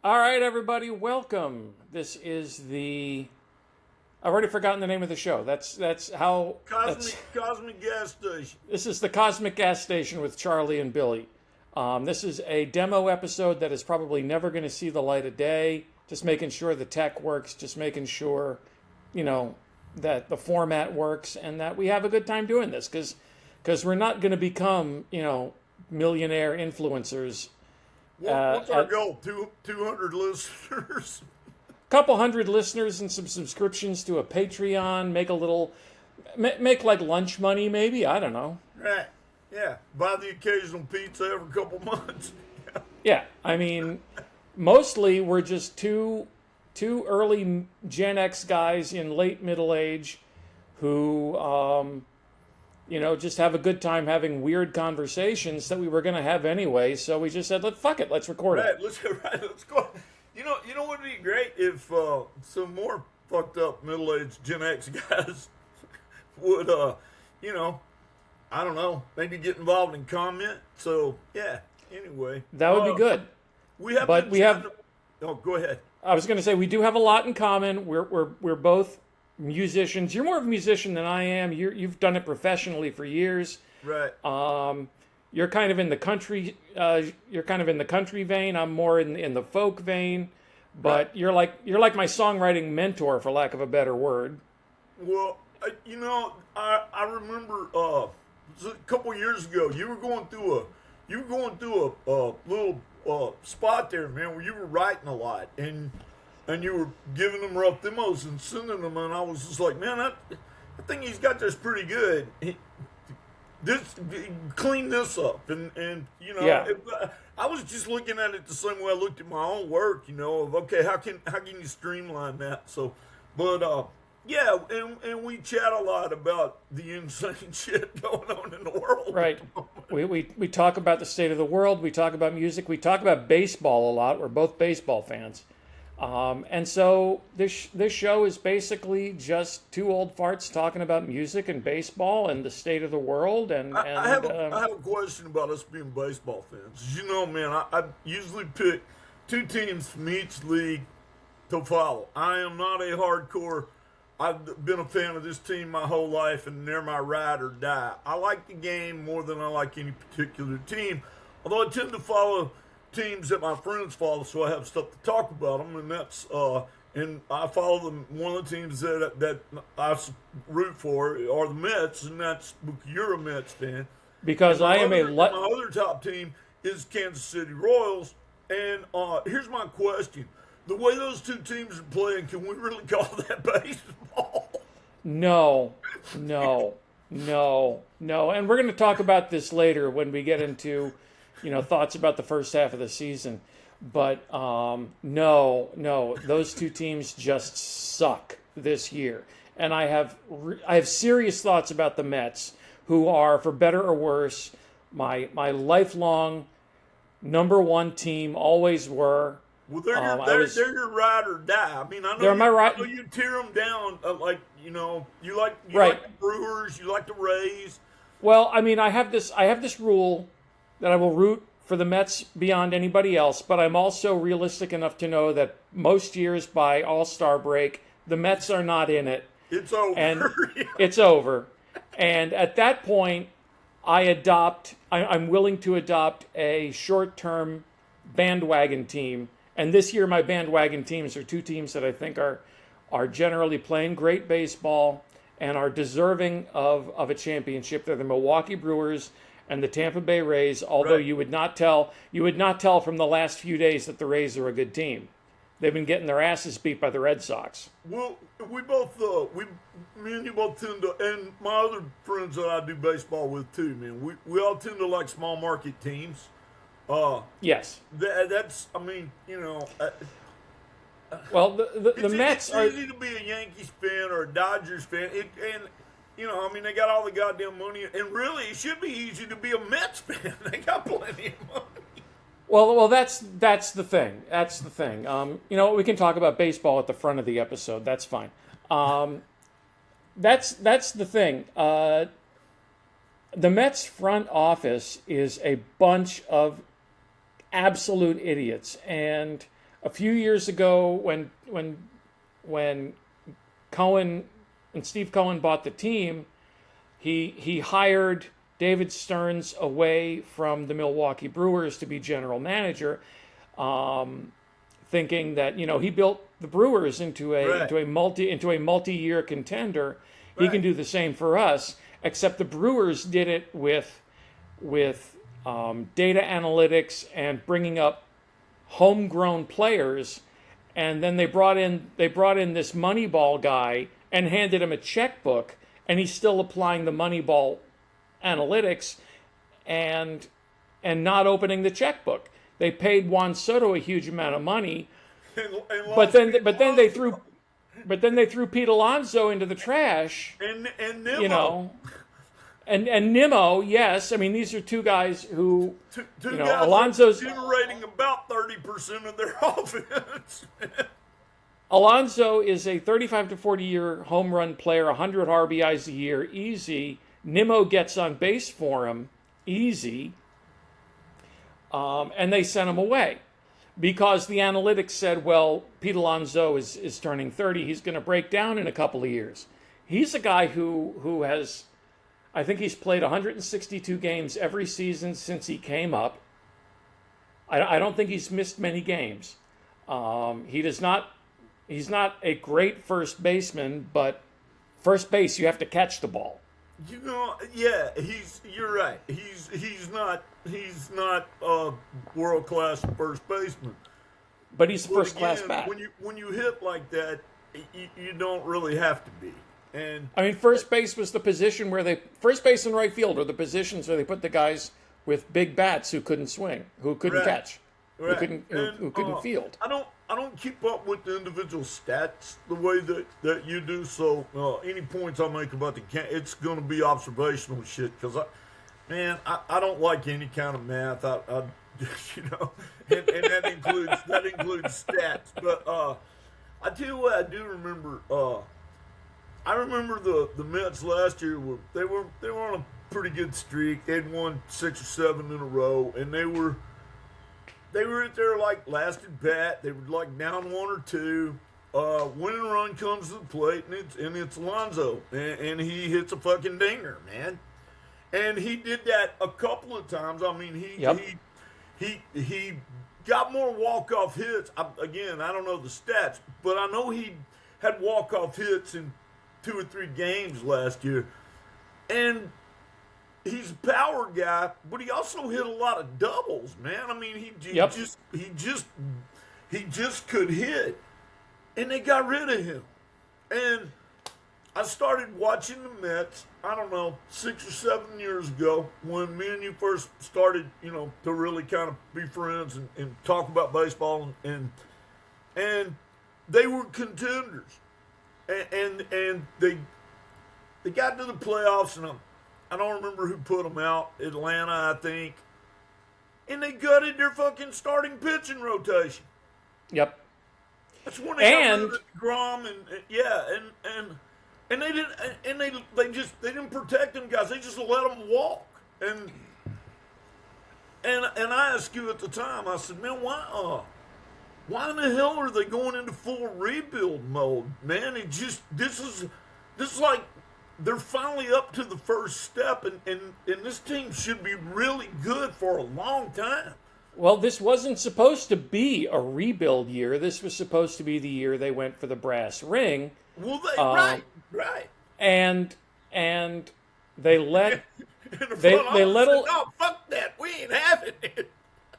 All right, everybody, welcome. This is I've already forgotten the name of the show. That's how. Cosmic gas station. This is the Cosmic Gas Station with Charlie and Billy. This is a demo episode that is probably never going to see the light of day. Just making sure the tech works. Just making sure, that the format works and that we have a good time doing this because we're not going to become millionaire influencers. What's our goal? 200 listeners? Couple hundred listeners and some subscriptions to a Patreon. Make like lunch money, maybe. I don't know. Right. Yeah. Buy the occasional pizza every couple months. Yeah. I mean, mostly we're just two early Gen X guys in late middle age who just have a good time having weird conversations that we were going to have anyway. So we just said, fuck it, let's record it. Let's go. You know what would be great if some more fucked up middle-aged Gen X guys would, I don't know, maybe get involved in comment. So yeah. Anyway, that would be good. Oh, go ahead. I was going to say we do have a lot in common. We're both musicians. You're more of a musician than I am. You've done it professionally for years. Right. You're kind of in the country. You're kind of in the country vein. I'm more in the folk vein. But right. you're like my songwriting mentor, for lack of a better word. Well, I remember a couple years ago you were going through a little spot there, man, where you were writing a lot and you were giving them rough demos and sending them, and I was just like, man, I think he's got this pretty good. Clean this up, and yeah. I was just looking at it the same way I looked at my own work, of okay, how can you streamline that? So, but yeah, and we chat a lot about the insane shit going on in the world. Right. We talk about the state of the world. We talk about music. We talk about baseball a lot. We're both baseball fans. And so this show is basically just two old farts talking about music and baseball and the state of the world. I have a question about us being baseball fans. Man, I usually pick two teams from each league to follow. I am not a hardcore. I've been a fan of this team my whole life, and they're my ride or die. I like the game more than I like any particular team, although I tend to follow teams that my friends follow, so I have stuff to talk about them, and that's and I follow them. One of the teams that I root for are the Mets, and that's you're a Mets fan. Because I am my other top team is Kansas City Royals, and here's my question: the way those two teams are playing, can we really call that baseball? No, and we're going to talk about this later when we get into thoughts about the first half of the season. But no, those two teams just suck this year. And I have serious thoughts about the Mets, who are, for better or worse, my lifelong number one team, always were. Well, they're your ride or die. I mean, I know I know you tear them down. You like the Brewers, you like the Rays. Well, I mean, I have this rule that I will root for the Mets beyond anybody else, but I'm also realistic enough to know that most years by All-Star break, the Mets are not in it. It's over. And it's over. And at that point, I'm willing to adopt a short-term bandwagon team. And this year, my bandwagon teams are two teams that I think are generally playing great baseball and are deserving of a championship. They're the Milwaukee Brewers and the Tampa Bay Rays, although right. you would not tell from the last few days that the Rays are a good team. They've been getting their asses beat by the Red Sox. Well, me and you both tend to, and my other friends that I do baseball with too, man, we all tend to like small market teams. Yes. That's, I mean, well, the Mets are. It's easy to be a Yankees fan or a Dodgers fan, they got all the goddamn money, and really, it should be easy to be a Mets fan. They got plenty of money. Well, that's the thing. That's the thing. We can talk about baseball at the front of the episode. That's fine. That's the thing. The Mets front office is a bunch of absolute idiots, and a few years ago when Cohen and Steve Cohen bought the team, he hired David Stearns away from the Milwaukee Brewers to be general manager, thinking that he built the Brewers into a multi-year contender. He can do the same for us, except the Brewers did it with data analytics and bringing up homegrown players, and then they brought in this Moneyball guy and handed him a checkbook, and he's still applying the Moneyball analytics and not opening the checkbook. They paid Juan Soto a huge amount of money, but then they threw Pete Alonso into the trash. And Nimmo. And Nimmo, yes. I mean, these are two guys who, two guys Alonso's generating about 30% of their offense. Alonso is a 35 to 40 year home run player, 100 RBIs a year, easy. Nimmo gets on base for him, easy. And they sent him away because the analytics said, well, Pete Alonso is turning 30. He's going to break down in a couple of years. He's a guy who has, I think he's played 162 games every season since he came up. I don't think he's missed many games. He's not a great first baseman, but first base, you have to catch the ball. Yeah, you're right. He's not a world class first baseman. But he's a first class bat. When you hit like that, you don't really have to be. And I mean, first base was the position where first base and right field are the positions where they put the guys with big bats who couldn't swing, who couldn't catch, who couldn't field. I don't keep up with the individual stats the way that you do. So any points I make about it's going to be observational shit because I don't like any kind of math. I and that includes stats. But I tell you what, I do remember. I remember the Mets last year. They were on a pretty good streak. They'd won 6 or 7 in a row, and they were at their last at bat. They were down 1 or 2. Winning run comes to the plate, and it's Alonso, and he hits a fucking dinger, man. And he did that a couple of times. I mean, he got more walk-off hits. I don't know the stats, but I know he had walk-off hits in 2 or 3 games last year. And he's a power guy, but he also hit a lot of doubles, man. I mean, he just could hit. And they got rid of him. And I started watching the Mets, I don't know, 6 or 7 years ago when me and you first started, to really kind of be friends and talk about baseball. And they were contenders. And they got to the playoffs, and I don't remember who put them out. Atlanta, I think. And they gutted their fucking starting pitching rotation. Yep. That's when they got rid of Grom and they didn't they didn't protect them guys. They just let them walk. And I asked you at the time. I said, man, why in the hell are they going into full rebuild mode, man? This is like they're finally up to the first step, and this team should be really good for a long time. Well, this wasn't supposed to be a rebuild year. This was supposed to be the year they went for the brass ring. Well, right. And they let no, fuck that. We ain't having it.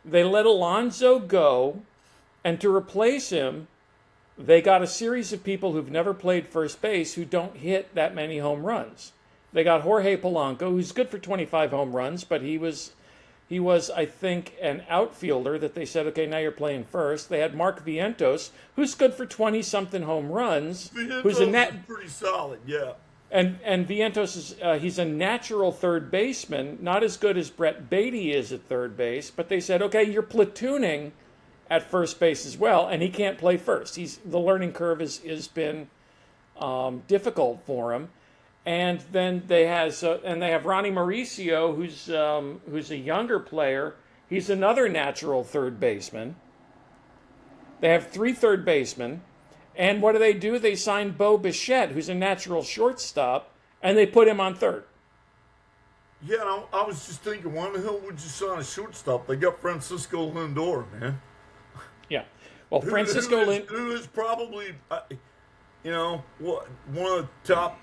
They let Alonso go, and to replace him, they got a series of people who've never played first base who don't hit that many home runs. They got Jorge Polanco, who's good for 25 home runs, but he was, I think, an outfielder that they said, okay, now you're playing first. They had Mark Vientos, who's good for 20-something home runs. Who's pretty solid, yeah. And Vientos he's a natural third baseman, not as good as Brett Beatty is at third base, but they said, okay, you're platooning at first base as well, and he can't play first. The learning curve has been difficult for him. And then they have Ronnie Mauricio, who's a younger player. He's another natural third baseman. They have 3 third basemen. And what do? They sign Bo Bichette, who's a natural shortstop, and they put him on third. Yeah, and I was just thinking, why the hell would you sign a shortstop? They got Francisco Lindor, man. Yeah. Well, Francisco Lindor, who is probably, one of the top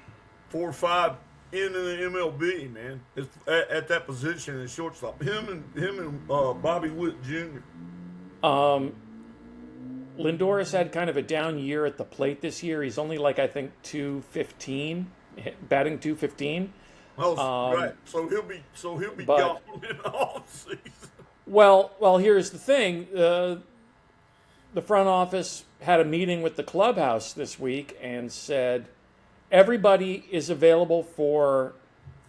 4 or 5 in the MLB, man. It's at that position as shortstop. Him and Bobby Witt Jr. Lindor has had kind of a down year at the plate this year. He's only I think 215, batting 215. Oh, right. So he'll be gone in the offseason. Well, here's the thing. The front office had a meeting with the clubhouse this week and said everybody is available for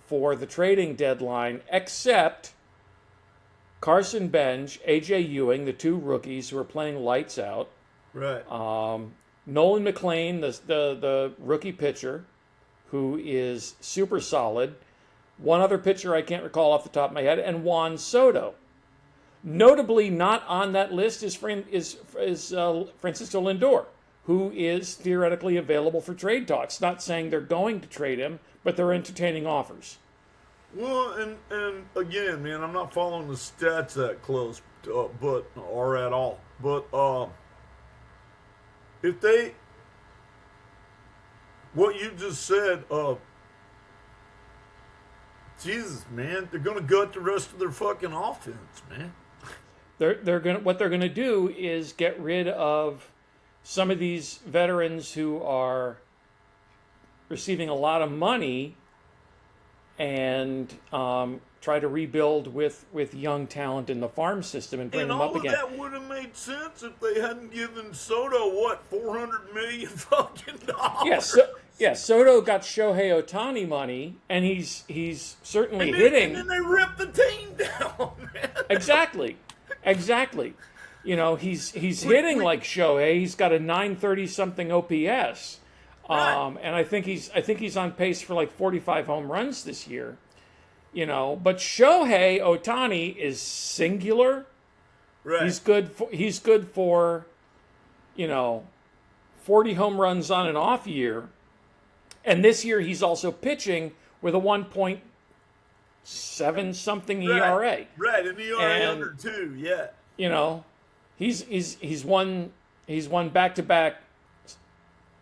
the trading deadline except Carson Bench, A.J. Ewing, the 2 rookies who are playing lights out. Right. Nolan McLean, the rookie pitcher, who is super solid. One other pitcher I can't recall off the top of my head, and Juan Soto. Notably, not on that list is Francisco Lindor, who is theoretically available for trade talks. Not saying they're going to trade him, but they're entertaining offers. Well, and again, man, I'm not following the stats that close, or at all. But if what you just said, Jesus, man, they're gonna gut the rest of their fucking offense, man. What they're gonna do is get rid of some of these veterans who are receiving a lot of money and try to rebuild with young talent in the farm system and bring them up again. And all of that would have made sense if they hadn't given Soto, $400 million fucking dollars? Yes, Soto got Shohei Ohtani money, and he's certainly hitting. And then they ripped the team down, man. Exactly. He's hitting like Shohei. He's got a 930 something OPS. Right. And I think he's on pace for 45 home runs this year. But Shohei Ohtani is singular. Right. He's good for 40 home runs on an off year. And this year he's also pitching with a 1.7 something ERA. Right, an ERA under 2, yeah. He's won back-to-back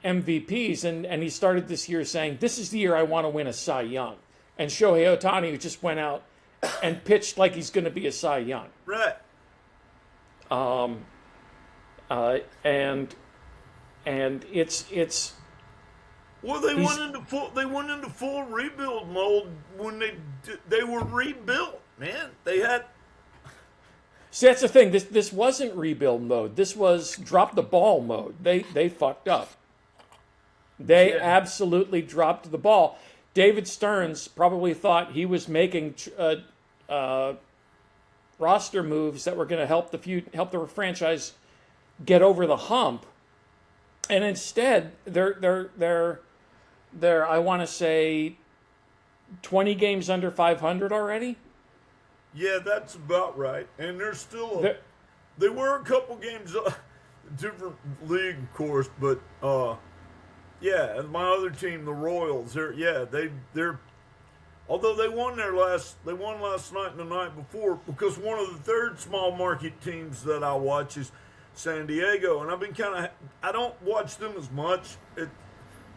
MVPs, and he started this year saying, "This is the year I want to win a Cy Young." And Shohei Ohtani just went out and pitched like he's going to be a Cy Young. Right. And it's. Well, they went into full rebuild mode when they were rebuilt, man. They had. See, that's the thing. This wasn't rebuild mode. This was drop the ball mode. They fucked up. They absolutely dropped the ball. David Stearns probably thought he was making roster moves that were going to help the franchise get over the hump, and instead they're I want to say 20 games under 500 already. Yeah, that's about right. And they're still they were a couple games different league, of course, but yeah, and my other team, the Royals, they're although they won last night and the night before, because one of the third small market teams that I watch is San Diego, and I've been I don't watch them as much.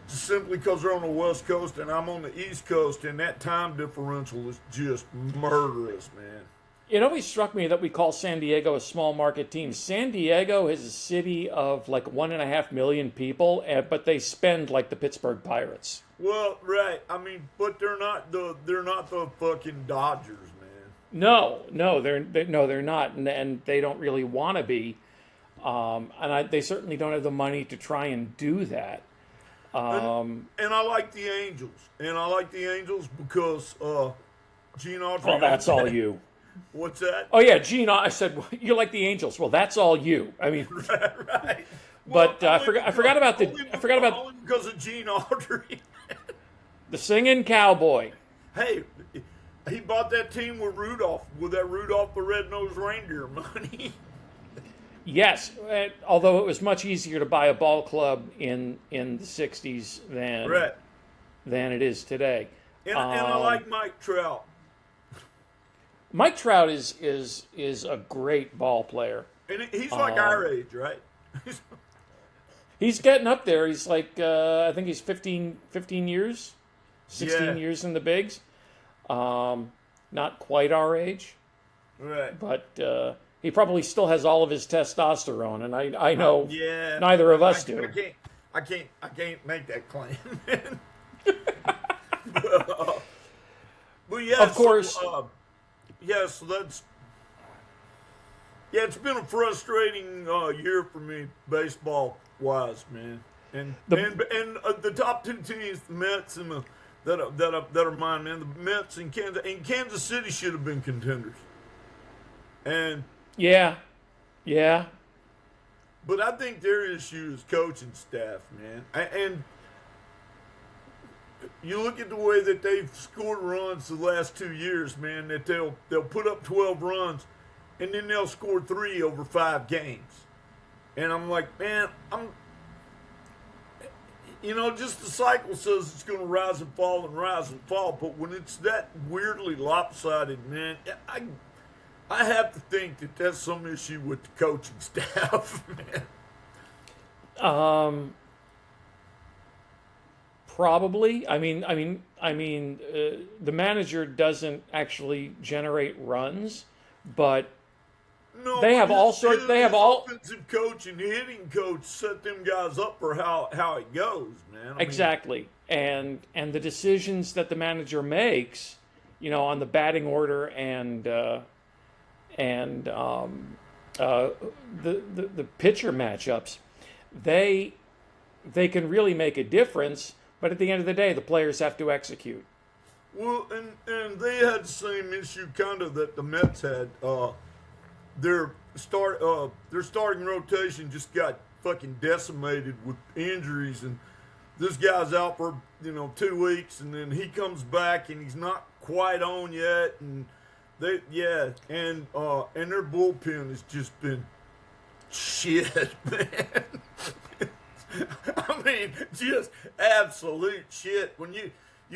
Just simply because they're on the West Coast and I'm on the East Coast, and that time differential is just murderous, man. It always struck me that we call San Diego a small market team. San Diego is a city of 1.5 million people, but they spend like the Pittsburgh Pirates. Well, right. I mean, but they're not the fucking Dodgers, man. No, they're not, and they don't really want to be. They certainly don't have the money to try and do that. And I like the Angels, because Gene Autry. Well, that's all you. What's that? Oh yeah, Gene. I said you like the Angels. Well, that's all you. I mean, right. But I forgot about because of Gene Autry. The singing cowboy. Hey, he bought that team with that Rudolph the Red-Nosed Reindeer money. Yes, although it was much easier to buy a ball club in the '60s Right. than it is today. And I like Mike Trout. Mike Trout is a great ball player. And he's like our age, right? He's getting up there. He's like I think he's 15 years, 16 years in the bigs. Not quite our age, Right. but he probably still has all of his testosterone, and I know neither of us do. I can't make that claim. But yeah, Of course. So that's it's been a frustrating year for me, baseball wise, man. And the top two teams, the Mets and that are mine, man. The Mets and Kansas City should have been contenders. And Yeah. but I think their issue is coaching staff, man. And you look at the way that they've scored runs the last 2 years, man. That they'll put up 12 runs, and then they'll score 3 over 5 games. And I'm like, man, just the cycle says it's going to rise and fall and rise and fall. But when it's that weirdly lopsided, man, I have to think that that's some issue with the coaching staff, man. Probably. I mean, the manager doesn't actually generate runs, but No, they have all sorts. They have all offensive coach and hitting coach set them guys up for how it goes, man. Exactly. And the decisions that the manager makes, on the batting order and the pitcher matchups, they can really make a difference. But at the end of the day, the players have to execute. Well, and they had the same issue kind of that the Mets had. Their starting rotation just got fucking decimated with injuries, and this guy's out for 2 weeks, and then he comes back and he's not quite on yet, and and their bullpen has just been shit, man. I mean, just absolute shit. When you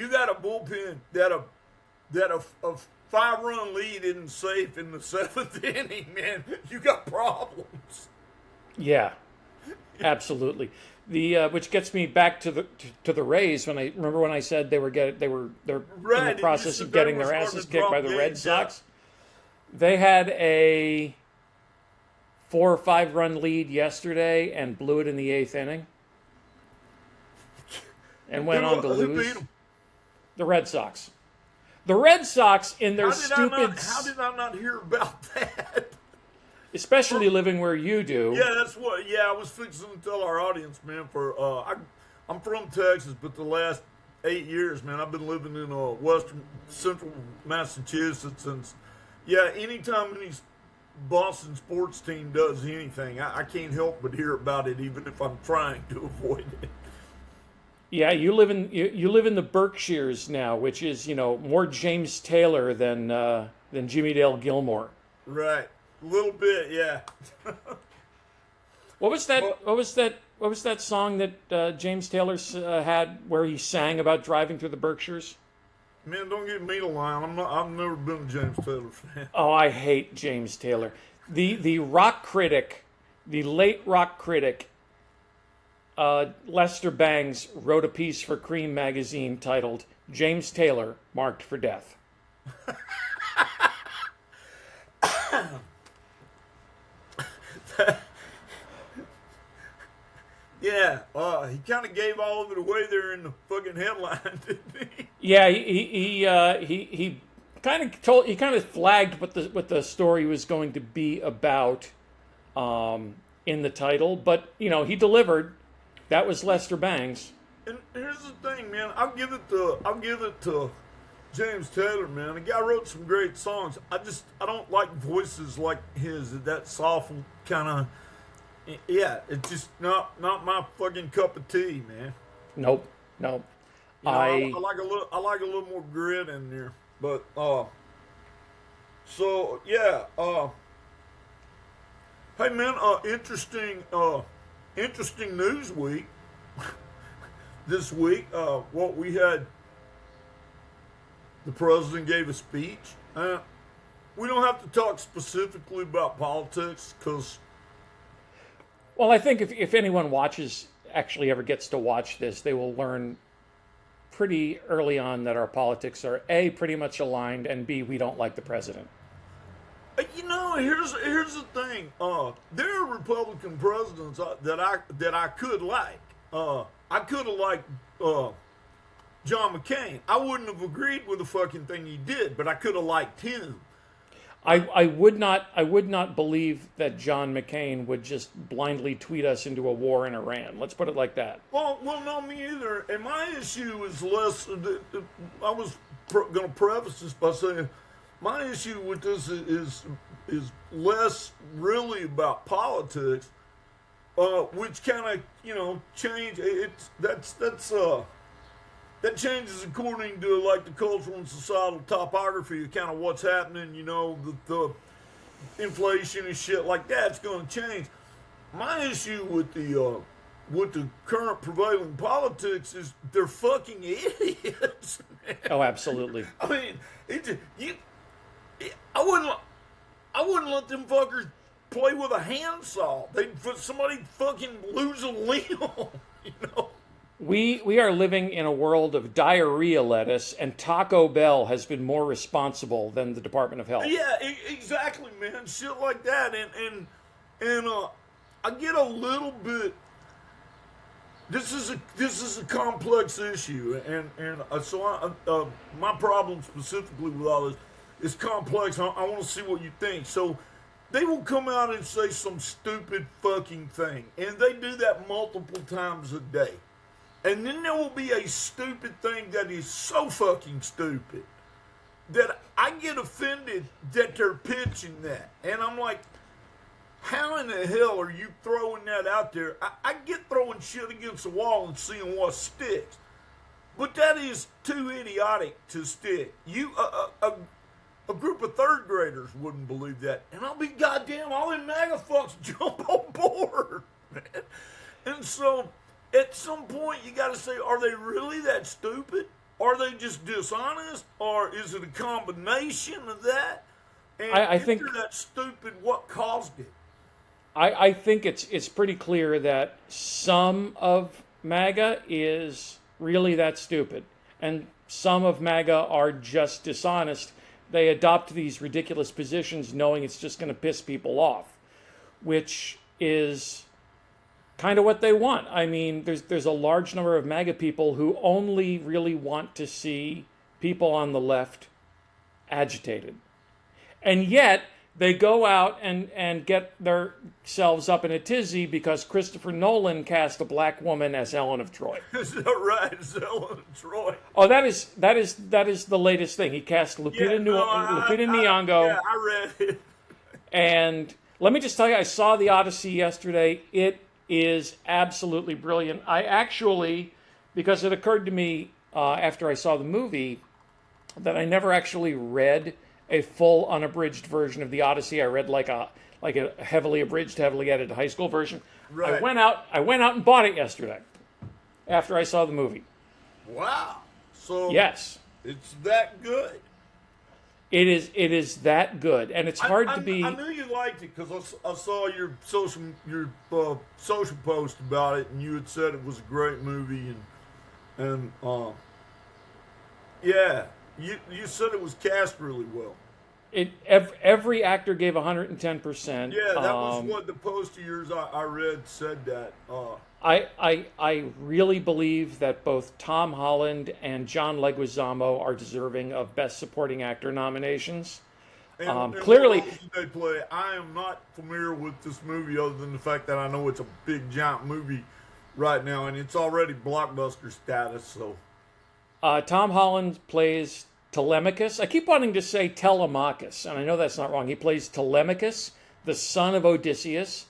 got a bullpen that a 5-run lead isn't safe in the 7th inning, man, you got problems. Yeah, absolutely. Which gets me back to the Rays when I said they're in the process of getting their asses kicked by the Red Sox. They had a 4 or 5 run lead yesterday and blew it in the 8th inning, and went on to lose. The Red Sox. The Red Sox in their stupid. How did I not hear about that? Especially living where you do. Yeah, that's what. Yeah, I was fixing to tell our audience, man. I'm from Texas, but the last 8 years, man, I've been living in western central Massachusetts, and anytime any Boston sports team does anything, I can't help but hear about it, even if I'm trying to avoid it. Yeah, you live in the Berkshires now, which is more James Taylor than Jimmy Dale Gilmore. Right, a little bit, yeah. What was that song that James Taylor had where he sang about driving through the Berkshires? Man, don't get me to line. I've never been a James Taylor fan. Oh, I hate James Taylor. The rock critic, the late rock critic, Lester Bangs wrote a piece for Cream magazine titled "James Taylor Marked for Death." Yeah, he kind of gave all of it away there in the fucking headline, didn't he? Yeah, he kind of flagged what the story was going to be about in the title, but he delivered. That was Lester Bangs. And here's the thing, man. I'll give it to James Taylor, man. The guy wrote some great songs. I don't like voices like his. That soft kind of. Yeah, it's just not my fucking cup of tea, man. Nope. I like a little more grit in there, but Hey man, interesting news week this week. What we had, the president gave a speech. We don't have to talk specifically about politics because Well, I think if anyone actually ever gets to watch this, they will learn pretty early on that our politics are A, pretty much aligned, and B, we don't like the president. here's the thing. There are Republican presidents that I could like. I could have liked John McCain. I wouldn't have agreed with the fucking thing he did, but I could have liked him. I would not believe that John McCain would just blindly tweet us into a war in Iran. Let's put it like that. Well, no, me either. And my issue is less. I was going to preface this by saying my issue with this is less really about politics, which kind of change. That changes according to like the cultural and societal topography of kind of what's happening. The inflation and shit like that's going to change. My issue with the current prevailing politics is they're fucking idiots. Man. Oh, absolutely. I mean, I wouldn't let them fuckers play with a handsaw. Somebody fucking lose a limb. We are living in a world of diarrhea lettuce, and Taco Bell has been more responsible than the Department of Health. Yeah, exactly, man. Shit like that, and I get a little bit. This is a complex issue, so my problem specifically with all this is complex. I want to see what you think. So they will come out and say some stupid fucking thing, and they do that multiple times a day. And then there will be a stupid thing that is so fucking stupid that I get offended that they're pitching that. And I'm like, how in the hell are you throwing that out there? I get throwing shit against the wall and seeing what sticks. But that is too idiotic to stick. A group of third graders wouldn't believe that. And I'll be goddamn, all them MAGA fucks jump on board, man. And so at some point, you got to say, are they really that stupid? Are they just dishonest? Or is it a combination of that? And I if think they're that stupid, what caused it? I think it's pretty clear that some of MAGA is really that stupid, and some of MAGA are just dishonest. They adopt these ridiculous positions knowing it's just going to piss people off, which is kind of what they want. I mean, there's a large number of MAGA people who only really want to see people on the left agitated. And yet, they go out and get themselves up in a tizzy because Christopher Nolan cast a black woman as Helen of Troy. Is that right? It's Helen of Troy. Oh, that is the latest thing. He cast Lupita Nyong'o. Yeah, I read it. And let me just tell you, I saw The Odyssey yesterday. It is absolutely brilliant. I actually, because it occurred to me after I saw the movie that I never actually read a full unabridged version of The Odyssey. I read like a heavily abridged, heavily edited high school version. Right. I went out and bought it yesterday after I saw the movie. Wow. So yes, it's that good. It is that good, and it's hard to be. I knew you liked it because I saw your social post about it, and you had said it was a great movie, and yeah, you said it was cast really well. Every actor gave 110%. Yeah, that was what the post of yours I read said that. I really believe that both Tom Holland and John Leguizamo are deserving of Best Supporting Actor nominations. And clearly, what else did they play? I am not familiar with this movie other than the fact that I know it's a big giant movie right now, and it's already blockbuster status. So, Tom Holland plays Telemachus. I keep wanting to say Telemachus, and I know that's not wrong. He plays Telemachus, the son of Odysseus.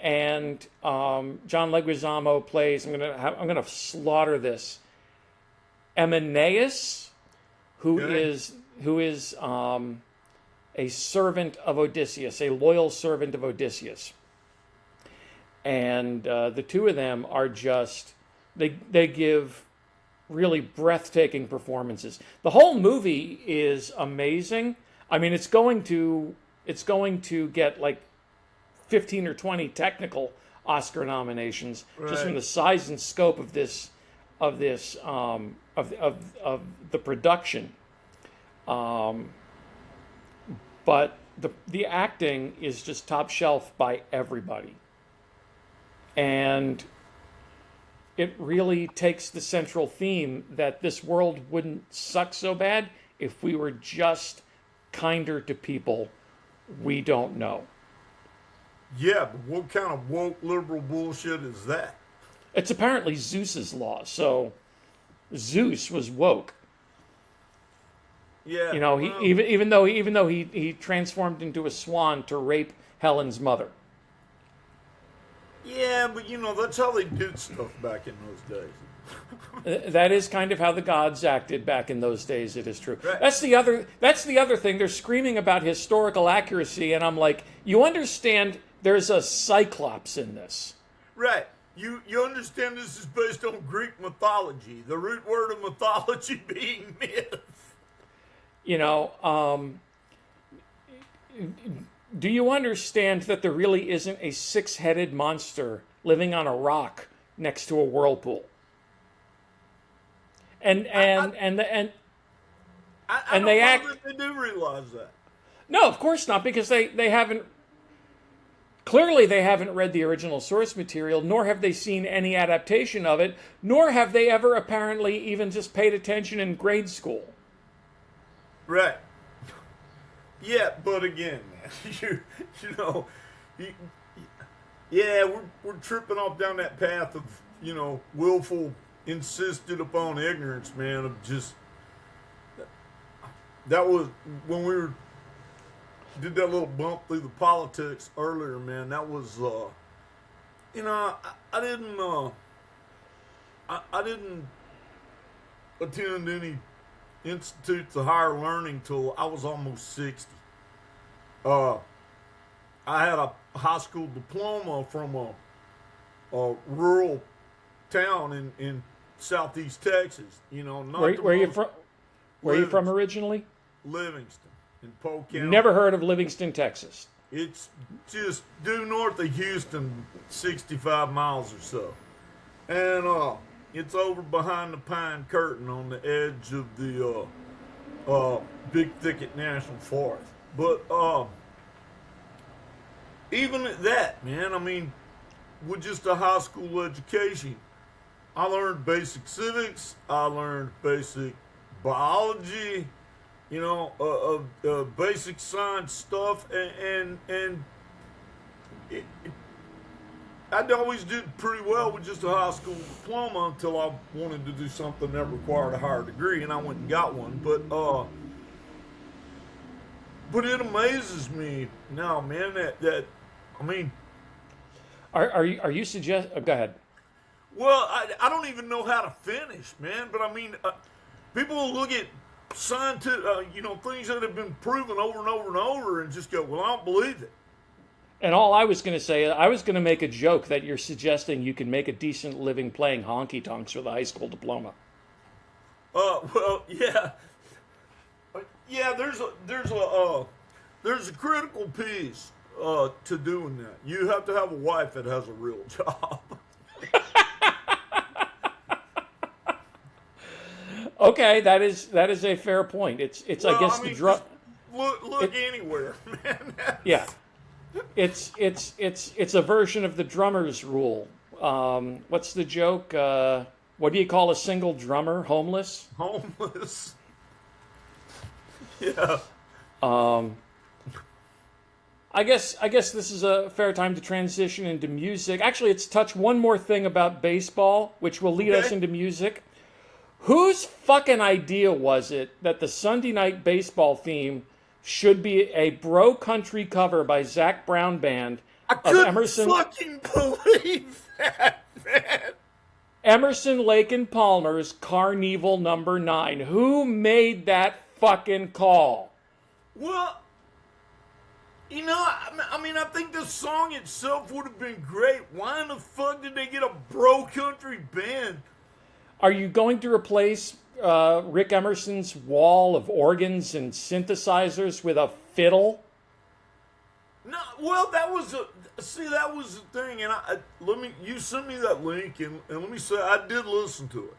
And John Leguizamo plays, I'm gonna slaughter this, Emeneus, who is a servant of Odysseus, a loyal servant of Odysseus. And the two of them are just, they give really breathtaking performances. The whole movie is amazing. I mean, it's going to get like 15 or 20 technical Oscar nominations just from the size and scope of of the production. But the acting is just top shelf by everybody. And it really takes the central theme that this world wouldn't suck so bad if we were just kinder to people we don't know. Yeah, but what kind of woke liberal bullshit is that? It's apparently Zeus's law. So Zeus was woke. Yeah, You know, he even though he transformed into a swan to rape Helen's mother. yeah, but that's how they did stuff back in those days. That is kind of how the gods acted back in those days. It is true. Right. That's the other thing. They're screaming about historical accuracy, and I'm like, you understand? There's a cyclops in this. Right. You understand this is based on Greek mythology, the root word of mythology being myth. You know, do you understand that there really isn't a six-headed monster living on a rock next to a whirlpool? And I don't they know act. that they do realize that. No, of course not, because they haven't. Clearly, they haven't read the original source material, nor have they seen any adaptation of it, nor have they ever apparently even just paid attention in grade school. Right. Yeah, but again, man, we're tripping off down that path of willful, insisted upon ignorance, man. Of just that was when we did that little bump through the politics earlier, man. That was, I didn't attend any institutes of higher learning till I was almost 60. I had a high school diploma from a rural town in southeast Texas. Not Where are you from? Where are you from originally? Livingston in Polk County. Never heard of Livingston, Texas. It's just due north of Houston, 65 miles or so. And it's over behind the pine curtain on the edge of the Big Thicket National Forest. But even at that, man, I mean, with just a high school education, I learned basic civics, I learned basic biology, basic science stuff, and I'd always did pretty well with just a high school diploma until I wanted to do something that required a higher degree, and I went and got one. But it amazes me now, man, that I mean, Are you suggest? Oh, go ahead. well, I don't even know how to finish, man. But I mean, people will look at scientific, things that have been proven over and over and over, and just go, "Well, I don't believe it." And all I was going to say, I was going to make a joke that you're suggesting you can make a decent living playing honky tonks with a high school diploma. Well, yeah, yeah. There's a critical piece to doing that. You have to have a wife that has a real job. Okay, that is a fair point. It's Well, I guess mean, the drug. Look anywhere, man. Yeah, it's a version of the drummer's rule. What's the joke? What do you call a single drummer? Homeless. Homeless. Yeah. I guess this is a fair time to transition into music. Actually, let's touch one more thing about baseball, which will lead us into music. Whose fucking idea was it that the Sunday night baseball theme should be a bro country cover by Zac Brown Band I of couldn't Emerson, fucking believe that, man. Emerson, Lake and Palmer's Carnival Number 9? Who made that fucking call? Well, I mean, I think the song itself would have been great. Why in the fuck did they get a bro country band? Are you going to replace Rick Emerson's wall of organs and synthesizers with a fiddle? No, well, that was the thing, and you sent me that link, and let me say, I did listen to it.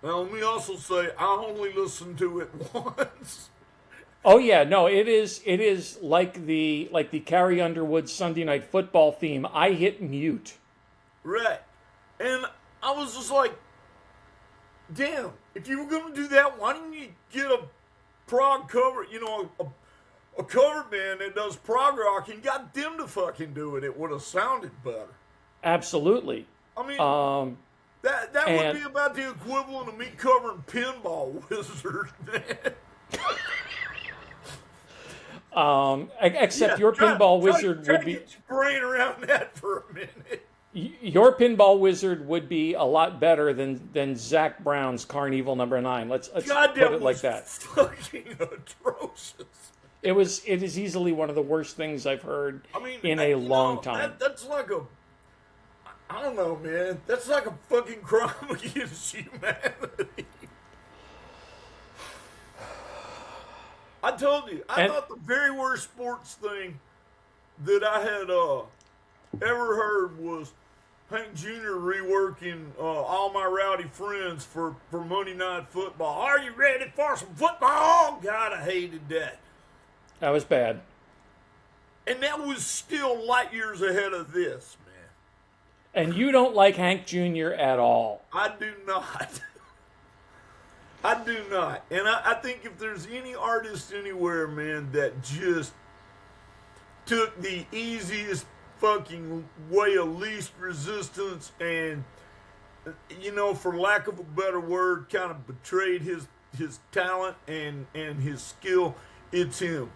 Now, let me also say, I only listened to it once. Oh yeah, no, it is like the Carrie Underwood Sunday Night Football theme. I hit mute. Right. And I was just like, damn, if you were going to do that, why didn't you get a prog cover, a cover band that does prog rock and got them to fucking do it? It would have sounded better. Absolutely. I mean, that would be about the equivalent of me covering Pinball Wizard, man. Except your Pinball Wizard would be. Get your brain around that for a minute. Your Pinball Wizard would be a lot better than Zach Brown's Carnival Number 9. Let's put it like that. Fucking atrocious. It is easily one of the worst things I've heard in a long time. That's like I don't know, man. That's like a fucking crime against humanity. I told you, I thought the very worst sports thing that I had ever heard was Hank Jr. reworking All My Rowdy Friends for Monday Night Football. Are you ready for some football? God, I hated that. That was bad. And that was still light years ahead of this, man. And you don't like Hank Jr. at all. I do not. I do not. And I think if there's any artist anywhere, man, that just took the easiest fucking way of least resistance and, for lack of a better word, kind of betrayed his talent and his skill, it's him.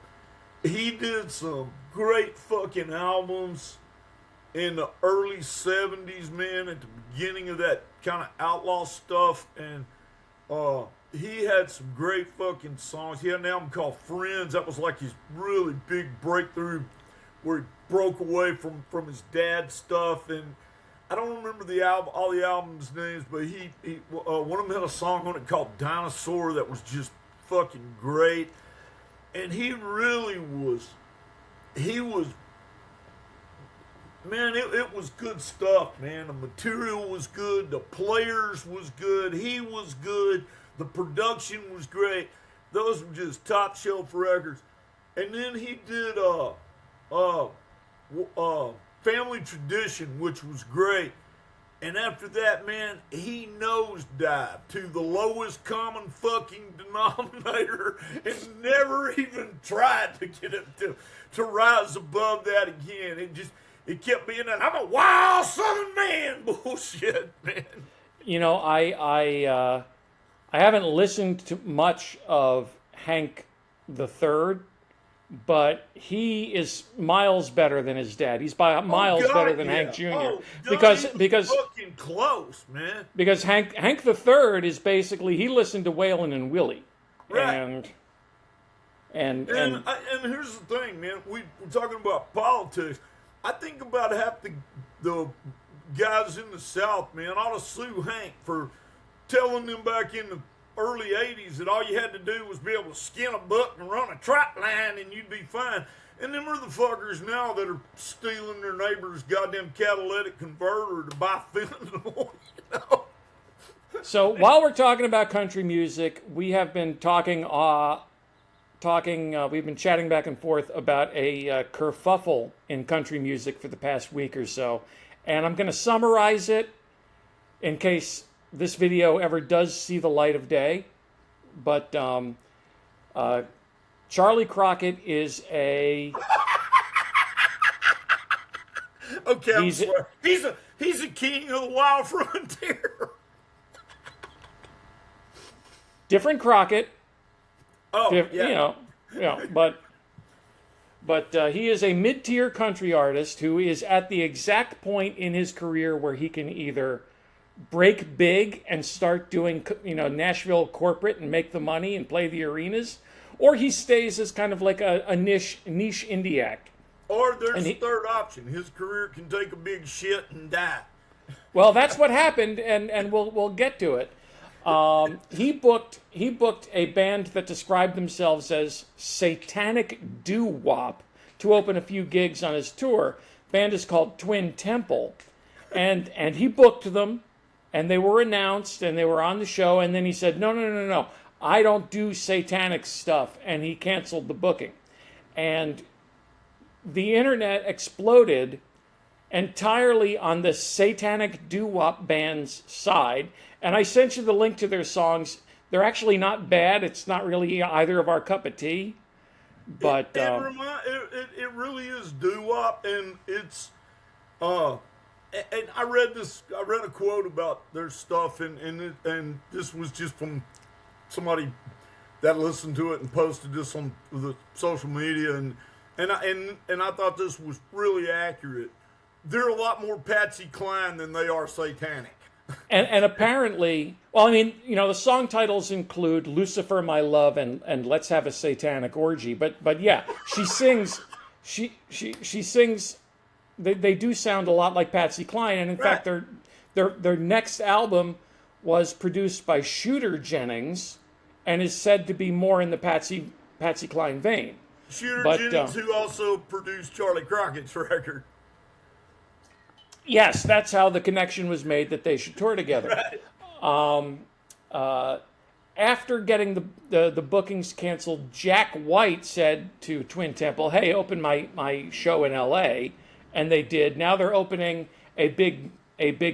He did some great fucking albums in the early 70s, man, at the beginning of that kind of outlaw stuff, and he had some great fucking songs. He had an album called Friends. That was like his really big breakthrough where he broke away from his dad's stuff. And I don't remember all the album's names, but he one of them had a song on it called Dinosaur that was just fucking great. And he really was, man, it was good stuff, man. The material was good. The players was good. He was good. The production was great. Those were just top shelf records. And then he did Family Tradition, which was great. And after that, man, he nosedived to the lowest common fucking denominator and never even tried to get it to rise above that again. It kept being that I'm a wild Southern man bullshit, man. I haven't listened to much of Hank the Third, but he is miles better than his dad. He's miles better than Hank Jr. Because fucking close, man. Because Hank the Third is basically he listened to Waylon and Willie, right. And here's the thing, man. We're talking about politics. I think about half the guys in the South, man, ought to sue Hank for telling them back in the early 80s that all you had to do was be able to skin a buck and run a trot line and you'd be fine. And them are the fuckers now that are stealing their neighbor's goddamn catalytic converter to buy fentanyl, So while we're talking about country music, we have been we've been chatting back and forth about a kerfuffle in country music for the past week or so. And I'm going to summarize it in case this video ever does see the light of day. But Charlie Crockett is a... Okay, I'm sorry. He's a king of the wild frontier. Different Crockett. Oh, yeah. But he is a mid-tier country artist who is at the exact point in his career where he can either break big and start doing, Nashville corporate and make the money and play the arenas, or he stays as kind of like a niche indie act. Or there's And a third option. His career can take a big shit and die. well, that's what happened, and we'll get to it. He booked a band that described themselves as Satanic Doo-wop to open a few gigs on his tour. Band is called Twin Temple, and he booked them, and they were announced, and they were on the show, and then he said, no, I don't do satanic stuff, and he canceled the booking, and the internet exploded entirely on the Satanic Doo-wop band's side. And I sent you the link to their songs. They're actually not bad. It's not really either of our cup of tea. But it really is doo-wop, and it's and I read a quote about their stuff, and this was just from somebody that listened to it and posted this on the social media, and I thought this was really accurate. They're a lot more Patsy Cline than they are satanic. And apparently, well, I mean, the song titles include Lucifer, My Love, and Let's Have a Satanic Orgy. But yeah, she sings, she sings. They do sound a lot like Patsy Cline, and in fact, their next album was produced by Shooter Jennings, and is said to be more in the Patsy Cline vein. Shooter Jennings, who also produced Charlie Crockett's record. Yes, that's how the connection was made that they should tour together. Right. After getting the bookings canceled, Jack White said to Twin Temple, "Hey, open my show in L.A." And they did. Now they're opening a big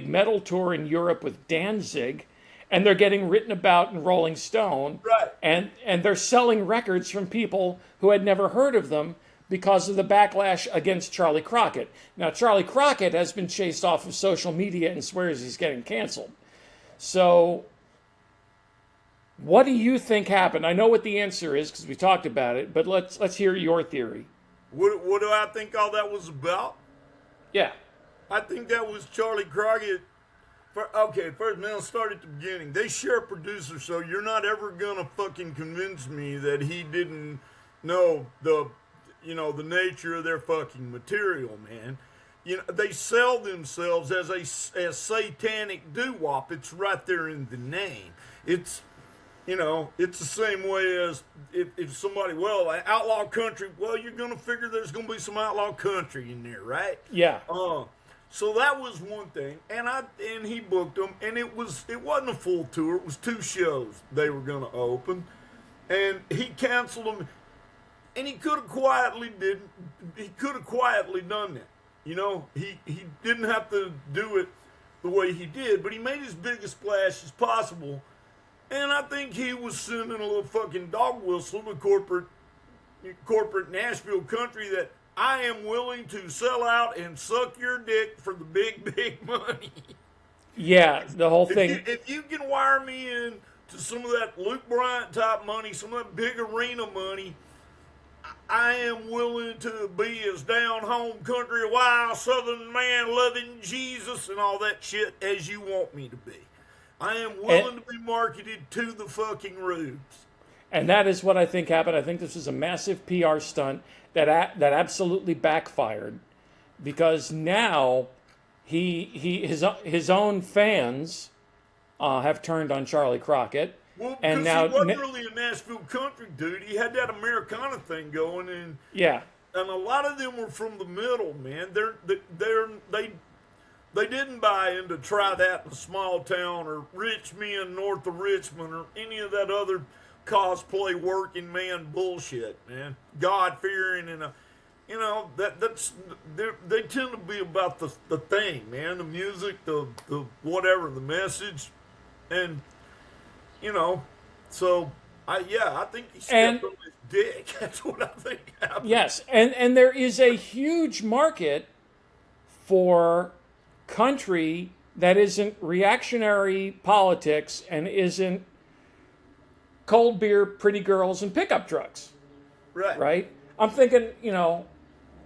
metal tour in Europe with Danzig, and they're getting written about in Rolling Stone. Right. And they're selling records from people who had never heard of them because of the backlash against Charlie Crockett. Now, Charlie Crockett has been chased off of social media and swears he's getting canceled. So, what do you think happened? I know what the answer is because we talked about it, but let's hear your theory. What do I think all that was about? Yeah. I think that was Charlie Crockett. First, man, I'll start at the beginning. They share a producer, so you're not ever gonna fucking convince me that he didn't know the nature of their fucking material, man. They sell themselves as Satanic Doo-wop. It's right there in the name. It's the same way as if somebody, outlaw country, you're going to figure there's going to be some outlaw country in there, right? Yeah. So that was one thing, and he booked them, and it wasn't a full tour. It was 2 shows they were going to open, and he canceled them, and he could have quietly done that. He didn't have to do it the way he did, but he made as big a splash as possible. And I think he was sending a little fucking dog whistle to corporate Nashville country that I am willing to sell out and suck your dick for the big money. Yeah, the whole thing. If you can wire me in to some of that Luke Bryant type money, some of that big arena money, I am willing to be as down home country, wild southern man loving Jesus and all that shit as you want me to be. I am willing to be marketed to the fucking rubes. And that is what I think happened. I think this was a massive PR stunt that absolutely backfired, because now his own fans have turned on Charlie Crockett. Well, and because now he wasn't really a Nashville country dude. He had that Americana thing going, and a lot of them were from the middle, man. They didn't buy into try that in a small town or rich men north of Richmond or any of that other cosplay working man bullshit, man. God fearing and they tend to be about the thing, man. The music, the whatever, the message, and so I think he stepped on his dick. That's what I think happened. Yes, and there is a huge market for country that isn't reactionary politics and isn't cold beer, pretty girls, and pickup trucks. Right? I'm thinking,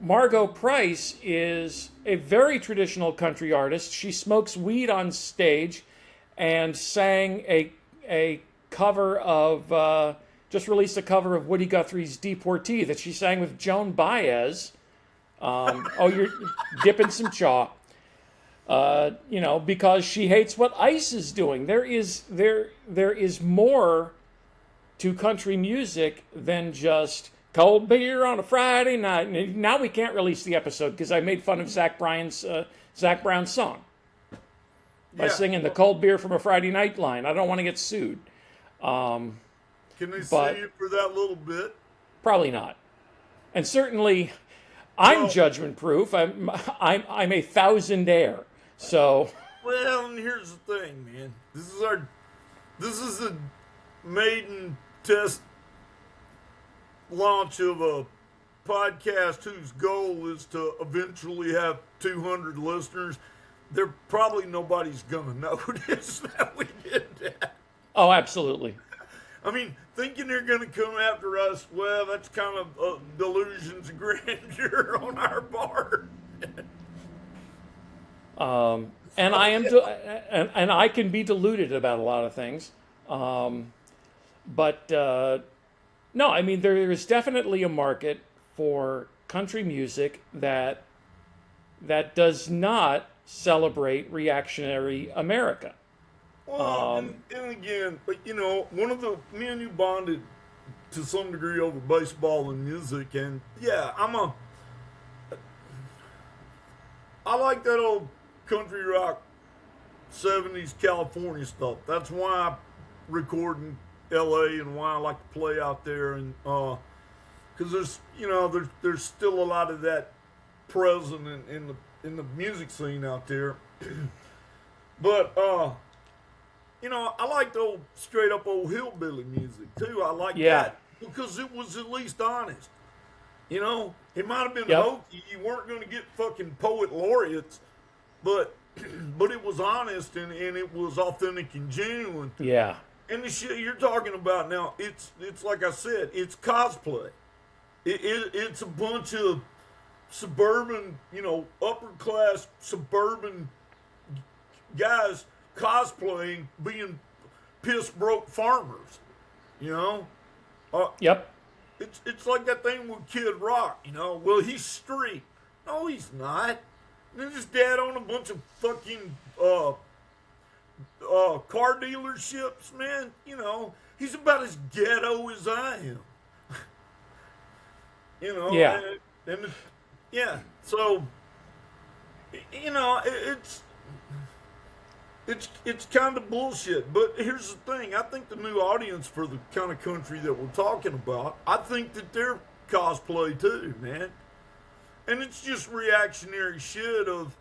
Margot Price is a very traditional country artist. She smokes weed on stage and sang a cover of, just released a cover of Woody Guthrie's Deportee that she sang with Joan Baez Oh, you're dipping some chaw. Because she hates what ICE is doing. There is more to country music than just cold beer on a Friday night. And now we can't release the episode because I made fun of Zach Brown's song by singing the cold beer from a Friday night line. I don't want to get sued. Can they sue you for that little bit? Probably not. And certainly, I'm judgment proof. I'm a thousandaire. So. Well, and here's the thing, man. This is a maiden test launch of a podcast whose goal is to eventually have 200 listeners. There probably nobody's gonna notice that we did that. Oh, absolutely. I mean, thinking they're going to come after us, well, that's kind of delusions of grandeur on our part. And I am, and I can be deluded about a lot of things. But no, I mean, there is definitely a market for country music that does not celebrate reactionary America. Well, and again, but me and you bonded to some degree over baseball and music, and yeah, I like that old country rock 70s California stuff. That's why I record in LA and why I like to play out there, and because there's still a lot of that present in the music scene out there. But I like the old straight up old hillbilly music too. I like that because it was at least honest. It might have been hokey. You weren't going to get fucking poet laureates, but it was honest and it was authentic and genuine. Yeah. And the shit you're talking about now, it's like I said, it's cosplay. It's a bunch of suburban, upper class suburban guys cosplaying being piss broke farmers. Yep. It's like that thing with Kid Rock. Well, he's street. No, he's not. And his dad owned a bunch of fucking car dealerships, man. He's about as ghetto as I am. Yeah. And yeah. So, it's kind of bullshit. But here's the thing. I think the new audience for the kind of country that we're talking about, I think that they're cosplay too, man. And it's just reactionary shit of,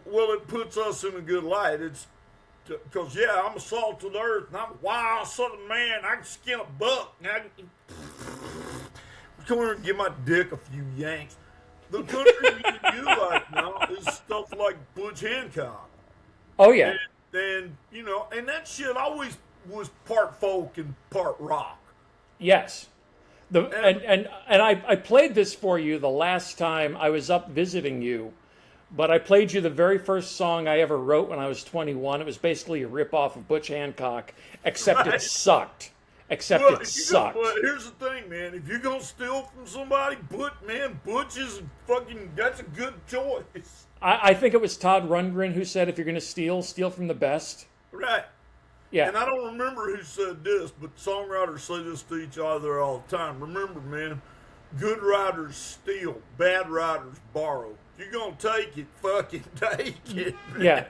well, it puts us in a good light. It's because, I'm a salt of the earth, and I'm a wild southern man. I can skin a buck. Now, come here and give my dick a few yanks. The country music you like now is stuff like Butch Hancock. Oh, yeah. And and that shit always was part folk and part rock. Yes. And I played this for you the last time I was up visiting you, but I played you the very first song I ever wrote when I was 21. It was basically a ripoff of Butch Hancock, except it sucked. It sucked. But here's the thing, man. If you're going to steal from somebody, Butch is that's a good choice. I think it was Todd Rundgren who said, if you're going to steal from the best. Right. Yeah. And I don't remember who said this, but songwriters say this to each other all the time. Remember, man, good writers steal, bad writers borrow. If you're going to take it, fucking take it. Man. Yeah.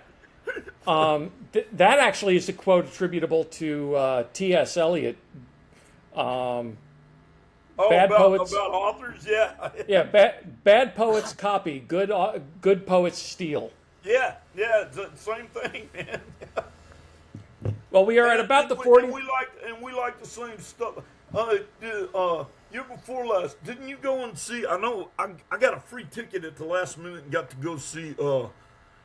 That actually is a quote attributable to T.S. Eliot. Bad poets, about authors, yeah. Yeah, bad poets copy, good poets steal. Yeah, it's the same thing, man. Well, we are at about the 40. And we like the same stuff. Year before last, didn't you go and see? I know I got a free ticket at the last minute and got to go see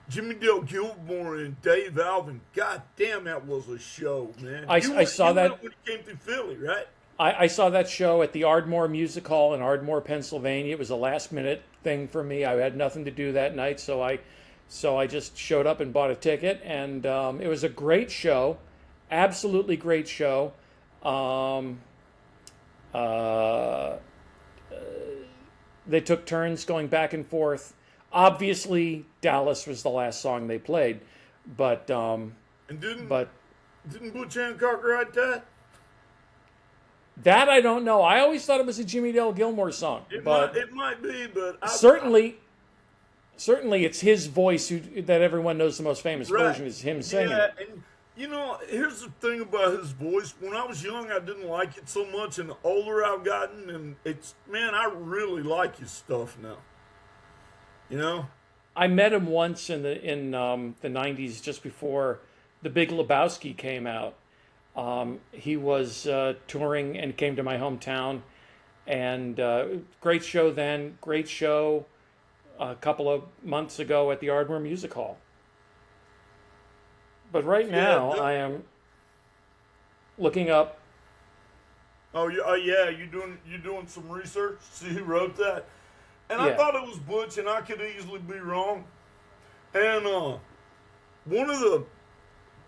Jimmy Dale Gilmore and Dave Alvin. God damn, that was a show, man. I saw that when he came through Philly, right? I saw that show at the Ardmore Music Hall in Ardmore, Pennsylvania. It was a last minute thing for me. I had nothing to do that night, so I just showed up and bought a ticket, and it was a great show, absolutely great show. They took turns going back and forth. Obviously, Dallas was the last song they played, but And didn't but Butch Hancock write that? that I don't know. I always thought it was a Jimmy Dale Gilmore song, but It might be, but certainly it's his voice that everyone knows. The most famous Right. version is him singing. Yeah, and here's the thing about his voice. When I was young, I didn't like it so much, and the older I've gotten, and I really like his stuff now. You know? I met him once in the '90s, just before The Big Lebowski came out. He was touring and came to my hometown, and great show then. Great show a couple of months ago at the Ardmore Music Hall. But right now, I am looking up. Oh yeah, you doing some research? See who wrote that? And I Yeah. thought it was Butch, and I could easily be wrong. And one of the,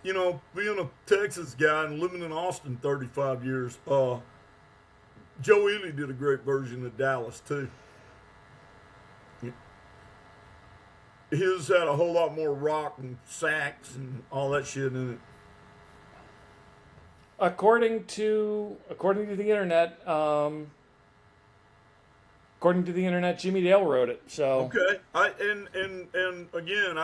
being a Texas guy and living in Austin 35 years, Joe Ely did a great version of Dallas too. His had a whole lot more rock and sax and all that shit in it. According to the internet, Jimmy Dale wrote it. So Okay, and again,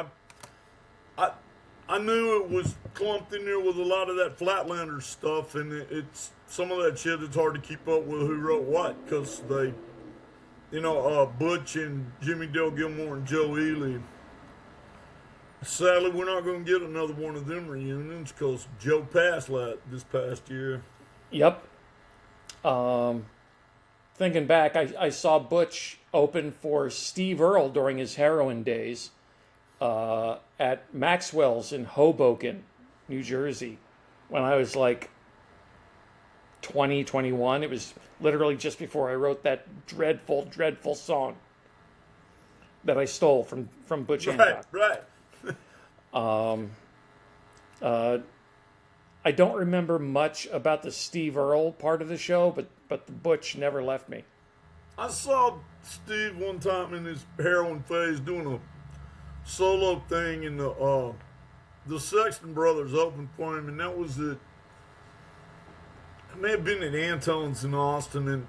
I knew it was clumped in there with a lot of that Flatlanders stuff, and it's some of that shit. It's hard to keep up with who wrote what, because they, Butch and Jimmy Dale Gilmore and Joe Ely. Sadly, we're not going to get another one of them reunions because Joe passed this past year. Yep. Thinking back, I saw Butch open for Steve Earle during his heroin days at Maxwell's in Hoboken, New Jersey, when I was like 20, 21. It was literally just before I wrote that dreadful, dreadful song that I stole from Butch Hancock. Right. I don't remember much about the Steve Earle part of the show, but the Butch never left me. I saw Steve one time in his heroin phase doing a solo thing, and the Sexton Brothers opened for him, and that was it. It may have been at Antone's in Austin,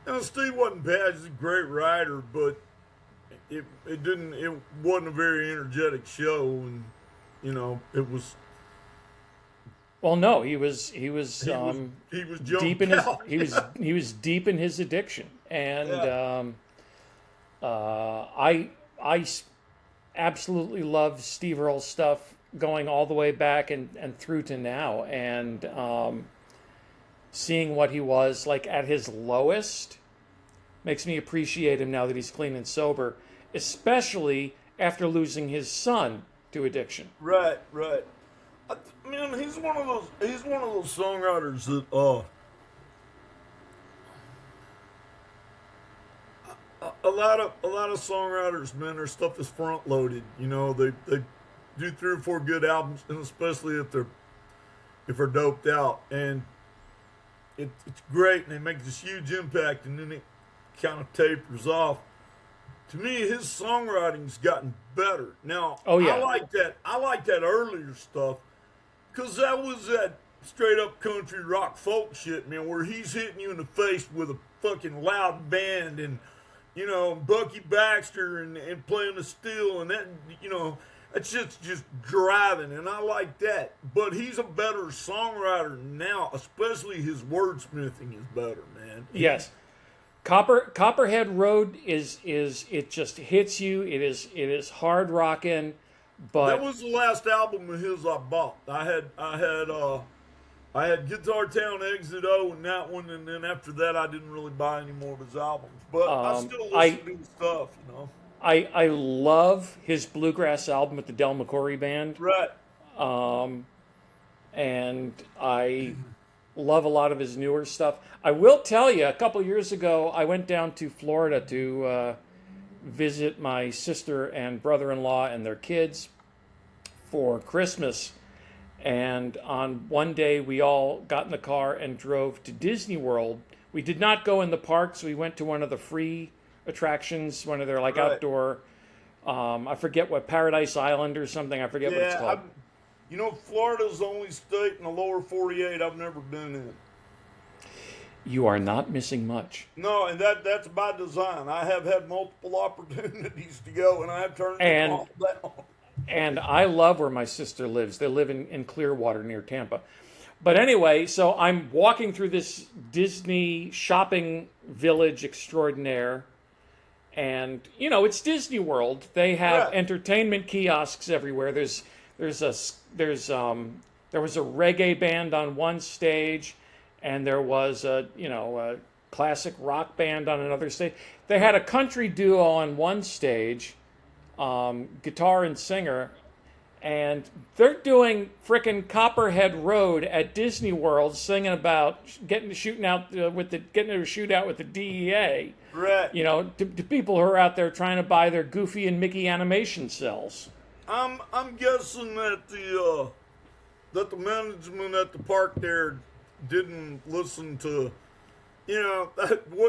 and Steve wasn't bad. He's a great writer, but it wasn't a very energetic show, and it was. Well, no, he was He was deep in his out. he was deep in his addiction, and Yeah. I absolutely love Steve Earle's stuff going all the way back and through to now, and seeing what he was like at his lowest makes me appreciate him now that he's clean and sober, especially after losing his son to addiction. Right. Man, he's one of those songwriters that a lot of songwriters, man, their stuff is front loaded. They do 3 or 4 good albums, and especially if they're doped out, and it's great, and they make this huge impact, and then it kind of tapers off. To me, his songwriting's gotten better. Now, Oh, yeah. I like that earlier stuff, because that was that straight up country rock folk shit, man, where he's hitting you in the face with a fucking loud band and, Bucky Baxter and playing the steel, and that, that shit's just driving, and I like that. But he's a better songwriter now, especially his wordsmithing is better, man. Yes. Copperhead Road is it just hits you. It is hard rocking, but That was the last album of his I bought. I had Guitar Town Exit O and that one, and then after that I didn't really buy any more of his albums. But I still listen to his stuff, I love his bluegrass album with the Del McCoury Band. Right. And I love a lot of his newer stuff. I will tell you, a couple years ago, I went down to Florida to visit my sister and brother-in-law and their kids for Christmas. And on one day, we all got in the car and drove to Disney World. We did not go in the parks. We went to one of the free attractions, one of their like Right. outdoor. I forget what, Paradise Island or something. I forget what it's called. You know, Florida's the only state in the lower 48 I've never been in. You are not missing much. No, and that's by design. I have had multiple opportunities to go, and I have turned And- them all down. And I love where my sister lives. They live in Clearwater near Tampa. But anyway, so I'm walking through this Disney shopping village extraordinaire. And, you know, it's Disney World. They have Right. entertainment kiosks everywhere. there was a reggae band on one stage, and there was a classic rock band on another stage. They had a country duo on one stage, guitar and singer, and they're doing frickin' Copperhead Road at Disney World, singing about getting into a shootout with the DEA. Right. You know, to people who are out there trying to buy their Goofy and Mickey animation cells. I'm guessing that the management at the park there didn't listen to, you know,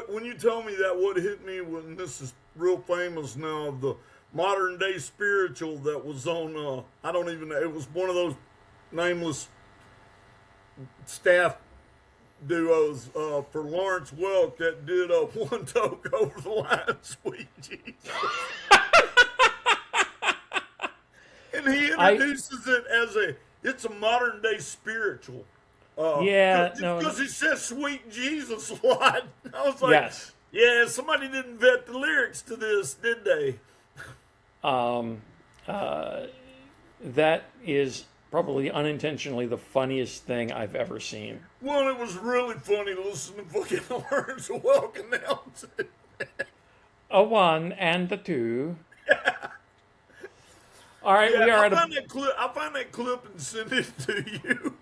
when you tell me that, what hit me when this is real famous now, the modern day spiritual that was on, I don't even know, it was one of those nameless staff duos for Lawrence Welk that did One Toke Over the Line, Sweet Jesus. And he introduces it as it's a modern day spiritual. Because he says "Sweet Jesus" a lot. I was like, Yes. Yeah, somebody didn't vet the lyrics to this, did they? That is probably unintentionally the funniest thing I've ever seen. Well, it was really funny to listen to fucking Lawrence Welk announce it. A one and a two. All right, we are I'll find that clip and send it to you.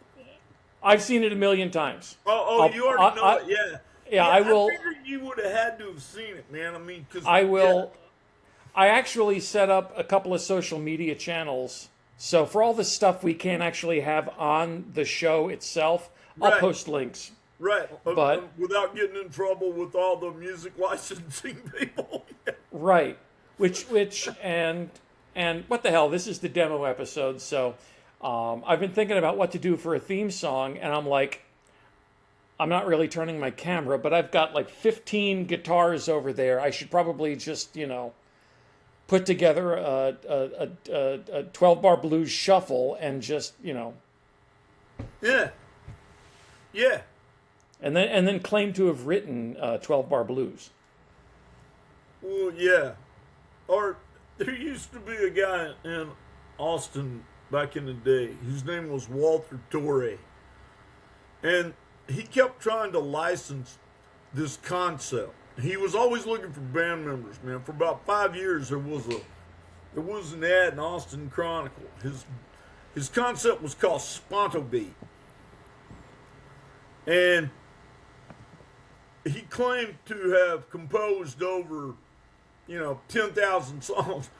I've seen it a million times. You already know it, yeah. Yeah, I will. I figured you would have had to have seen it, man. I mean, because I will. I actually set up a couple of social media channels. So for all the stuff we can't actually have on the show itself, I'll Right. post links. Right, But- without getting in trouble with all the music licensing people. Right. And what the hell? This is the demo episode, so I've been thinking about what to do for a theme song, and I'm like, I'm not really turning my camera, but I've got like 15 guitars over there. I should probably just, put together a 12-bar blues shuffle and just, Yeah. and then claim to have written 12-bar blues. Well, yeah. Or there used to be a guy in Austin back in the day. His name was Walter Torre. And he kept trying to license this concept. He was always looking for band members, man. For about 5 years, there was an ad in Austin Chronicle. His concept was called Sponto Beat. And he claimed to have composed over, 10,000 songs.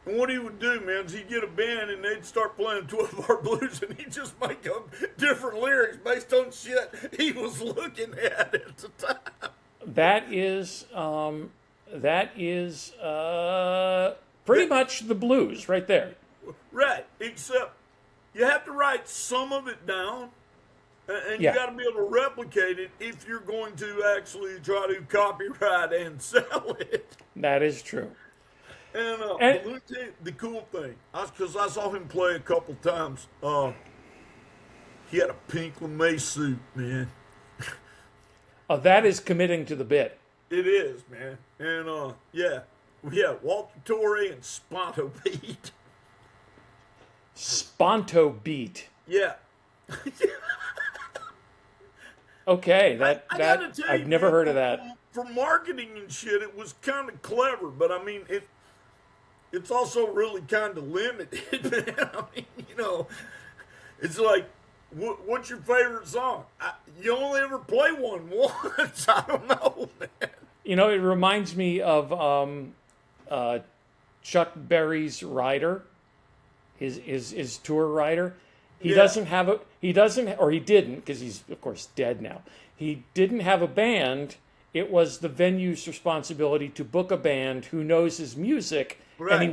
And what he would do, man, is he'd get a band and they'd start playing 12-bar blues and he'd just make up different lyrics based on shit he was looking at the time. That is pretty much the blues right there. Right, except you have to write some of it down, and Yeah. you got to be able to replicate it if you're going to actually try to copyright and sell it. That is true. And, And- but let me tell you the cool thing, because I saw him play a couple times. He had a pink lame suit, man. That is committing to the bit. It is, man. And Walter Torre and Sponto Beat. Sponto beat. Yeah. Okay, I gotta tell I've you, never man, heard of that. For marketing and shit, it was kind of clever, but I mean, it's also really kind of limited, man. I mean, it's like, what's your favorite song? You only ever play one once. I don't know, man. It reminds me of Chuck Berry's Rider, his tour rider. He didn't, because he's of course dead now. He didn't have a band it was the venue's responsibility to book a band who knows his music, and he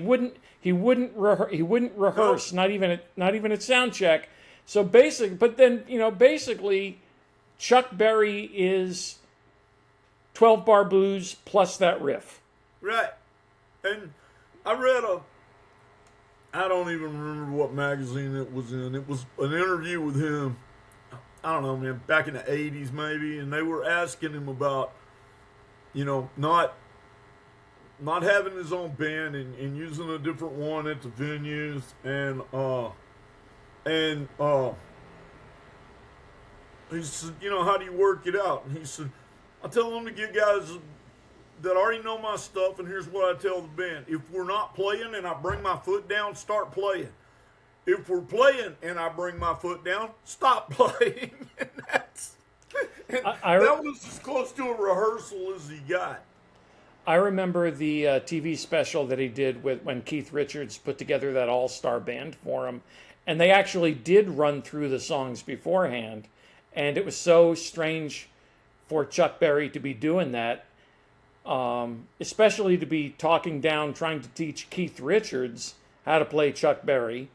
wouldn't rehearse, not even at sound check. So basically, Chuck Berry is 12 bar blues plus that riff. Right. And I read I don't even remember what magazine it was in. It was an interview with him, I don't know, man, back in the 80s maybe, and they were asking him about, not having his own band and using a different one at the venues, and he said, how do you work it out? And he said, I tell them to get guys that already know my stuff, and here's what I tell the band. If we're not playing and I bring my foot down, start playing. If we're playing and I bring my foot down, stop playing. That was as close to a rehearsal as he got. I remember the TV special that he did when Keith Richards put together that all-star band for him, and they actually did run through the songs beforehand, and it was so strange for Chuck Berry to be doing that, especially to be talking down, trying to teach Keith Richards how to play Chuck Berry.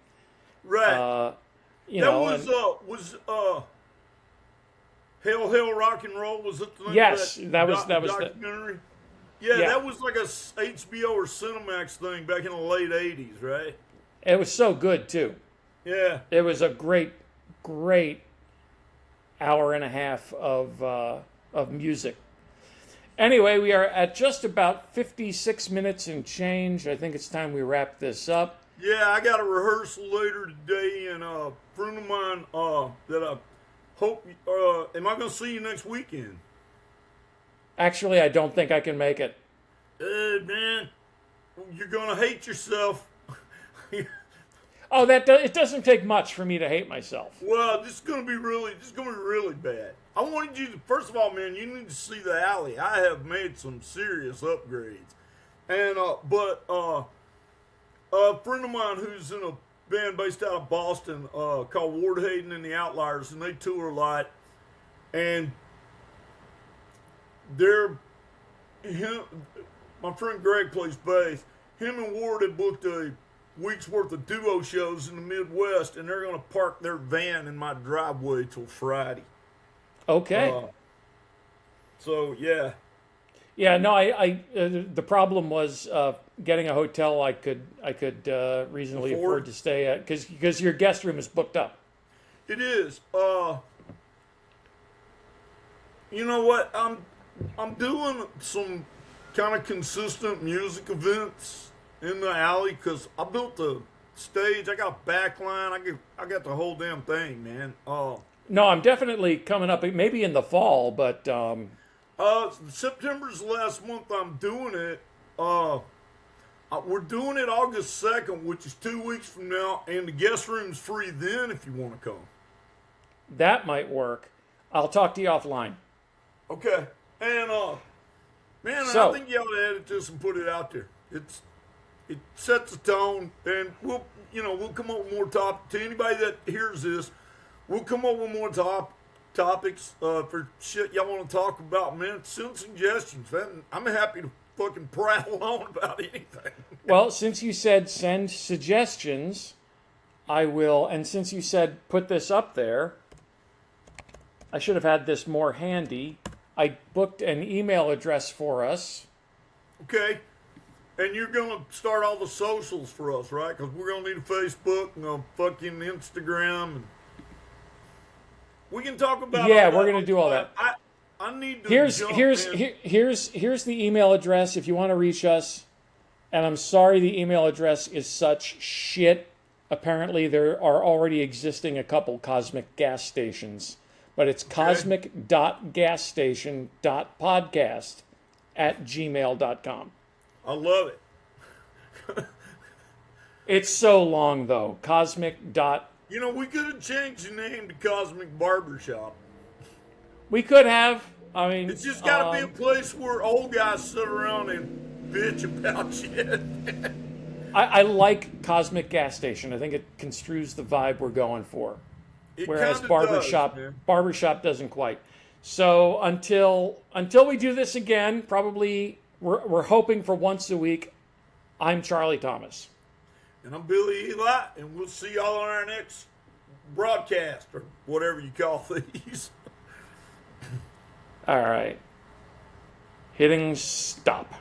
Right. Hail Hail Rock and Roll, was it the name of that was documentary? Yeah, that was like a HBO or Cinemax thing back in the late 80s, right? It was so good too. Yeah. It was a great hour and a half of music. Anyway, we are at just about 56 minutes and change. I think it's time we wrap this up. Yeah, I got a rehearsal later today, and a friend of mine that I hope, am I going to see you next weekend? Actually, I don't think I can make it. Man, you're going to hate yourself. Oh, it doesn't take much for me to hate myself. Well, this is going to be really bad. I wanted you to, first of all, man, you need to see the alley. I have made some serious upgrades. And, but a friend of mine who's in a band based out of Boston called Ward Hayden and the Outliers, and they tour a lot. And my friend Greg plays bass. Him and Ward had booked a week's worth of duo shows in the Midwest, and they're going to park their van in my driveway till Friday. Okay. So yeah. Yeah. No. The problem was getting a hotel I could reasonably afford to stay at because your guest room is booked up. It is. You know what? I'm doing some kind of consistent music events in the alley because I built the stage. I got backline. I got the whole damn thing, man. No, I'm definitely coming up. Maybe in the fall, but September's the last month I'm doing it. We're doing it August 2nd, which is 2 weeks from now, and the guest room's free then if you want to come. That might work. I'll talk to you offline. Okay. And I think you ought to edit this and put it out there. It sets the tone, and we'll come up with more topics. To anybody that hears this, we'll come up with more topics for shit y'all want to talk about, man. Send suggestions. I'm happy to fucking prattle on about anything. Well, since you said send suggestions, I will. And since you said put this up there, I should have had this more handy. I booked an email address for us. Okay. And you're going to start all the socials for us, right? Because we're going to need a Facebook and a fucking Instagram. And we can talk about we're going to do all that. I need to here's the email address if you want to reach us. And I'm sorry the email address is such shit. Apparently there are already existing a couple Cosmic gas stations. But it's cosmic.gasstation.podcast@gmail.com. I love it. It's so long, though. Cosmic. We could have changed the name to Cosmic Barbershop. We could have. I mean, it's just got to be a place where old guys sit around and bitch about shit. I like Cosmic Gas Station. I think it construes the vibe we're going for. Whereas barbershop doesn't quite. So until we do this again, probably we're hoping for once a week. I'm Charlie Thomas. And I'm Billy Eli, and we'll see y'all on our next broadcast, or whatever you call these. All right. Hitting stop.